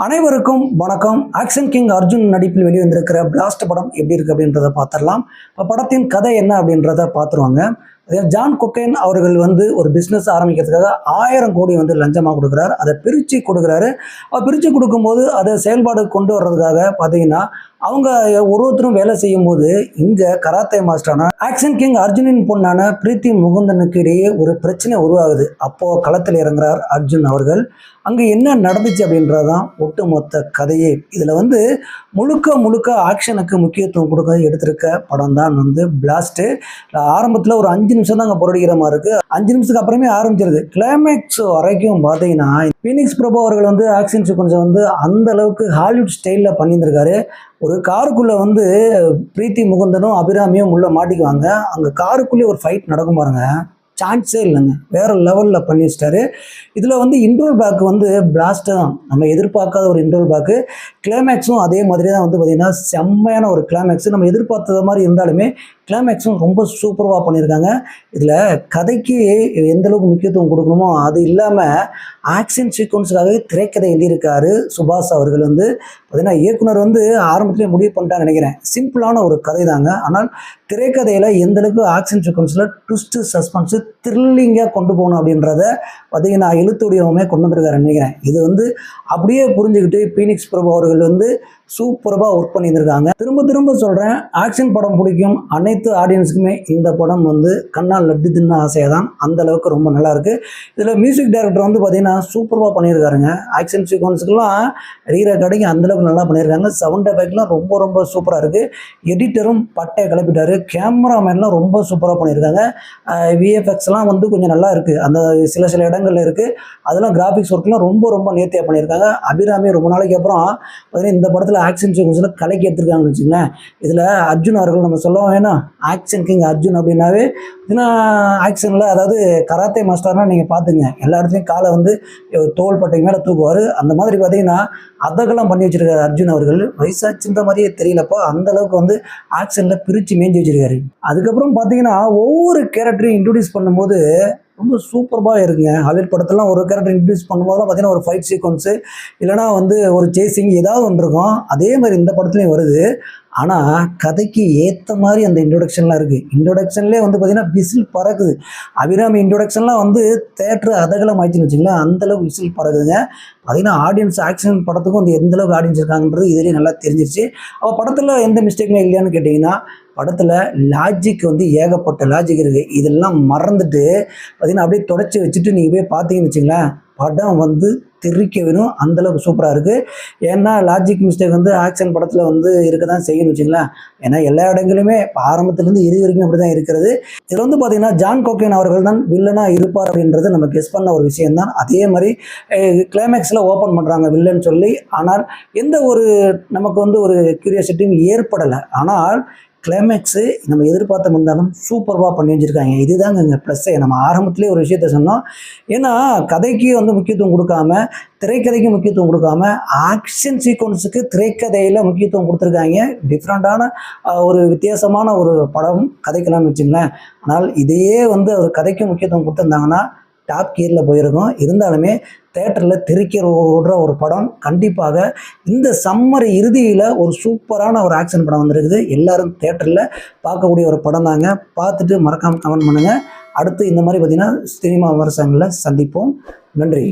அனைவருக்கும் வணக்கம். Action king Arjun நடிப்பில் வெளிவந்திருக்கிற பிளாஸ்ட் படம் எப்படி இருக்கு அப்படின்றத பார்த்துடலாம். இப்போ படத்தின் கதை என்ன அப்படின்றத பார்த்துருவாங்க. ஜான் கொக்கைன் அவர்கள் ஒரு பிஸ்னஸ் ஆரம்பிக்கிறதுக்காக 1000 கோடி லஞ்சமாக கொடுக்குறாரு. அதை பிரித்து கொடுக்குறாரு. பிரித்து கொடுக்கும்போது அதை செயல்பாடு கொண்டு வர்றதுக்காக பார்த்தீங்கன்னா அவங்க ஒருத்தரும் வேலை செய்யும் போது இங்கே கராத்தே மாஸ்டரான ஆக்ஷன் கிங் அர்ஜுனின் பொண்ணான பிரீத்தி முகுந்தனுக்கு இடையே ஒரு பிரச்சனை உருவாகுது. அப்போது களத்தில் இறங்குறார் அர்ஜுன் அவர்கள். அங்கே என்ன நடந்துச்சு அப்படின்றதான் ஒட்டுமொத்த கதையே. இதில் முழுக்க ஆக்ஷனுக்கு முக்கியத்துவம் கொடுக்க எடுத்திருக்க படம் தான் பிளாஸ்ட்டு. ஆரம்பத்தில் ஒரு 5 நிமிஷம் தான் அங்கே பொருடிக்கிற மாதிரி இருக்குது. 5 நிமிஷத்துக்கு அப்புறமே ஆரம்பிச்சிருது. கிளைமேக்ஸ் வரைக்கும் பார்த்தீங்கன்னா ஃபீனிக்ஸ் பிரபு அவர்கள் ஆக்ஷன் சீக்வன்ஸை அந்த அளவுக்கு ஹாலிவுட் ஸ்டைலில் பண்ணியிருந்திருக்காரு. ஒரு காருக்குள்ளே பிரீத்தி முகுந்தனும் அபிராமியும் உள்ளே மாட்டிக்குவாங்க. அங்கே காருக்குள்ளேயே ஒரு ஃபைட் நடக்கும் பாருங்க, சான்ஸே இல்லைங்க. வேறு லெவலில் பண்ணி வச்சிட்டாரு. இதில் இன்ட்ரோல் பேக் பிளாஸ்ட்டு தான், நம்ம எதிர்பார்க்காத ஒரு இன்ட்ரோல் பேக்கு. கிளைமேக்ஸும் அதே மாதிரி தான் பார்த்திங்கன்னா செம்மையான ஒரு கிளைமேக்ஸு. நம்ம எதிர்பார்த்தது மாதிரி இருந்தாலுமே கிளைமேக்ஸும் ரொம்ப சூப்பராக பண்ணியிருக்காங்க. இதில் கதைக்கு எந்தளவுக்கு முக்கியத்துவம் கொடுக்கணுமோ அது இல்லாமல் ஆக்ஷன் சீக்வன்ஸுக்காகவே திரைக்கதை எழுதியிருக்காரு சுபாஷ் அவர்கள். பார்த்திங்கன்னா இயக்குனர் ஆரம்பத்திலே முடிவு பண்ணிட்டான்னு நினைக்கிறேன். சிம்பிளான ஒரு கதை தாங்க. ஆனால் திரைக்கதையில் எந்தளவுக்கு ஆக்ஷன் சீக்வன்ஸில் ட்விஸ்ட்டு சஸ்பென்ஸு த்ரில்லிங்காக கொண்டு போகணும் அப்படின்றத பார்த்திங்கன்னா எழுத்துடையவுமே கொண்டு வந்திருக்காரு நினைக்கிறேன். இது அப்படியே புரிஞ்சுக்கிட்டு ஃபீனிக்ஸ் பிரபு அவர்கள் சூப்பராக ஒர்க் பண்ணியிருந்திருக்காங்க. திரும்ப சொல்கிறேன், ஆக்ஷன் படம் பிடிக்கும் அனைத்து ஆடியன்ஸுக்குமே இந்த படம் கண்ணால் லட்டு தின்ன ஆசையாக தான். அந்தளவுக்கு ரொம்ப நல்லாயிருக்கு. இதில் மியூசிக் டைரக்டர் பார்த்திங்கன்னா சூப்பராக பண்ணியிருக்காருங்க. ஆக்ஷன் சீக்வன்ஸுக்கெல்லாம் ரீரெக்கார்டிங் அந்தளவுக்கு நல்லா பண்ணியிருக்காங்க. சவுண்ட் எஃபெக்ட்லாம் ரொம்ப சூப்பராக இருக்குது. எடிட்டரும் பட்டையை கிளப்பிட்டாரு. கேமராமேன்லாம் ரொம்ப சூப்பராக பண்ணியிருக்காங்க. விஎஃப்எக்ஸ்லாம் கொஞ்சம் நல்லா இருக்குது. அந்த சில இடங்கள்ல இருக்குது. அதெல்லாம் கிராஃபிக்ஸ் ஒர்க்லாம் ரொம்ப நேர்த்தியாக பண்ணியிருக்காங்க. அபிராமி ரொம்ப நாளைக்கு அப்புறம் பார்த்தீங்கன்னா இந்த படத்தில் ஆக்ஷன் சீக்வன்ஸில் கலைக்கு எடுத்துருக்காங்கன்னு வச்சுங்களேன். இதில் அர்ஜுன் அவர்கள் நம்ம சொல்ல வேணாம், ஆக்ஷன் கிங் அர்ஜுன் அப்படின்னாவே ஆக்ஷனில், அதாவது கராத்தே மாஸ்டர்னால் நீங்கள் பார்த்துங்க, எல்லா இடத்துலையும் காலை தோல் பட்டைக்கு மேலே தூக்குவார். அந்த மாதிரி பார்த்தீங்கன்னா அதெல்லாம் பண்ணி வச்சுருக்காரு அர்ஜுன் அவர்கள். வயசாச்சுன்ற மாதிரியே தெரியலப்போ அந்தளவுக்கு ஆக்ஷனில் பிரித்து மேய்ஞ்சி வச்சுருக்காரு. அதுக்கப்புறம் பார்த்தீங்கன்னா ஒவ்வொரு கேரக்டரையும் இன்ட்ரடியூஸ் பண்ணும்போது ரொம்ப சூப்பராக இருக்குங்க. ஹாலிவுட் படத்தெல்லாம் ஒரு கேரக்டர் இன்ட்ரடியூஸ் பண்ணும்போதெல்லாம் பார்த்தீங்கன்னா ஒரு ஃபைட் சீக்வன்ஸு இல்லைனா ஒரு சேசிங் ஏதாவது இருக்கும். அதே மாதிரி இந்த படத்துலையும் வருது. ஆனால் கதைக்கு ஏற்ற மாதிரி அந்த இன்ட்ரொடக்ஷன்லாம் இருக்குது. இன்ட்ரொடக்ஷன்லேயே பார்த்திங்கன்னா விசில் பறக்குது. அபிராமி இன்ட்ரொடக்ஷன்லாம் தேட்டரு அதகலம் ஆயிடுச்சுன்னு வச்சுங்களேன், அந்தளவுக்கு விசில் பறக்குதுங்க. பார்த்திங்கன்னா ஆடியன்ஸ் ஆக்ஷன் படத்துக்கும் எந்தளவுக்கு ஆடியன்ஸ் இருக்காங்கன்றது இதுலேயே நல்லா தெரிஞ்சிருச்சு. அப்போ படத்தில் எந்த மிஸ்டேக்குமே இல்லையான்னு கேட்டிங்கன்னா, படத்தில் லாஜிக் ஏகப்பட்ட லாஜிக் இருக்குது. இதெல்லாம் மறந்துட்டு பார்த்திங்கன்னா அப்படியே தொடச்சி வச்சுட்டு நீங்கள் போய் பார்த்தீங்கன்னு வச்சுங்களேன், படம் தெரிக்க வேணும். அந்தளவுக்கு சூப்பராக இருக்குது. ஏன்னா லாஜிக் மிஸ்டேக் ஆக்ஷன் படத்தில் இருக்க தான் செய்யணும்னு வச்சுங்களேன். ஏன்னா எல்லா இடங்களுமே ஆரம்பத்துலேருந்து இறுதி வரைக்கும் அப்படி தான் இருக்கிறது. இதில் பார்த்திங்கன்னா ஜான் கொக்கைன் அவர்கள் தான் வில்லனாக இருப்பார் அப்படின்றது நம்ம கெஸ் பண்ண ஒரு விஷயம்தான். அதே மாதிரி கிளைமேக்ஸில் ஓப்பன் பண்ணுறாங்க வில்லன் சொல்லி. ஆனால் எந்த ஒரு நமக்கு ஒரு கியூரியாசிட்டியும் ஏற்படலை. ஆனால் கிளைமேக்ஸு நம்ம எதிர்பார்த்த இருந்தாலும் சூப்பராக பண்ணி வச்சுருக்காங்க. இதுதாங்க இங்கே ப்ளஸ்ஸே. நம்ம ஆரம்பத்திலே ஒரு விஷயத்த சொன்னோம். ஏன்னா கதைக்கு முக்கியத்துவம் கொடுக்காம, திரைக்கதைக்கு முக்கியத்துவம் கொடுக்காம, ஆக்ஷன் சீக்வன்ஸுக்கு திரைக்கதையில் முக்கியத்துவம் கொடுத்துருக்காங்க. டிஃப்ரெண்ட்டான ஒரு வித்தியாசமான ஒரு படம் கதைக்கலாம்னு வச்சுங்களேன். ஆனால் இதையே ஒரு கதைக்கு முக்கியத்துவம் கொடுத்துருந்தாங்கன்னா டாப் கியரில் போயிருக்கும். இருந்தாலுமே தேட்டரில் தெரிக்கிற ஓடுற ஒரு படம். கண்டிப்பாக இந்த சம்மர் இறுதியில் ஒரு சூப்பரான ஒரு ஆக்ஷன் படம் வந்திருக்குது. எல்லோரும் தேட்டரில் பார்க்கக்கூடிய ஒரு படம் தாங்க. பார்த்துட்டு மறக்காமல் கமெண்ட் பண்ணுங்கள். அடுத்து இந்த மாதிரி பார்த்திங்கன்னா சினிமா விமர்சனங்களில் சந்திப்போம். நன்றி.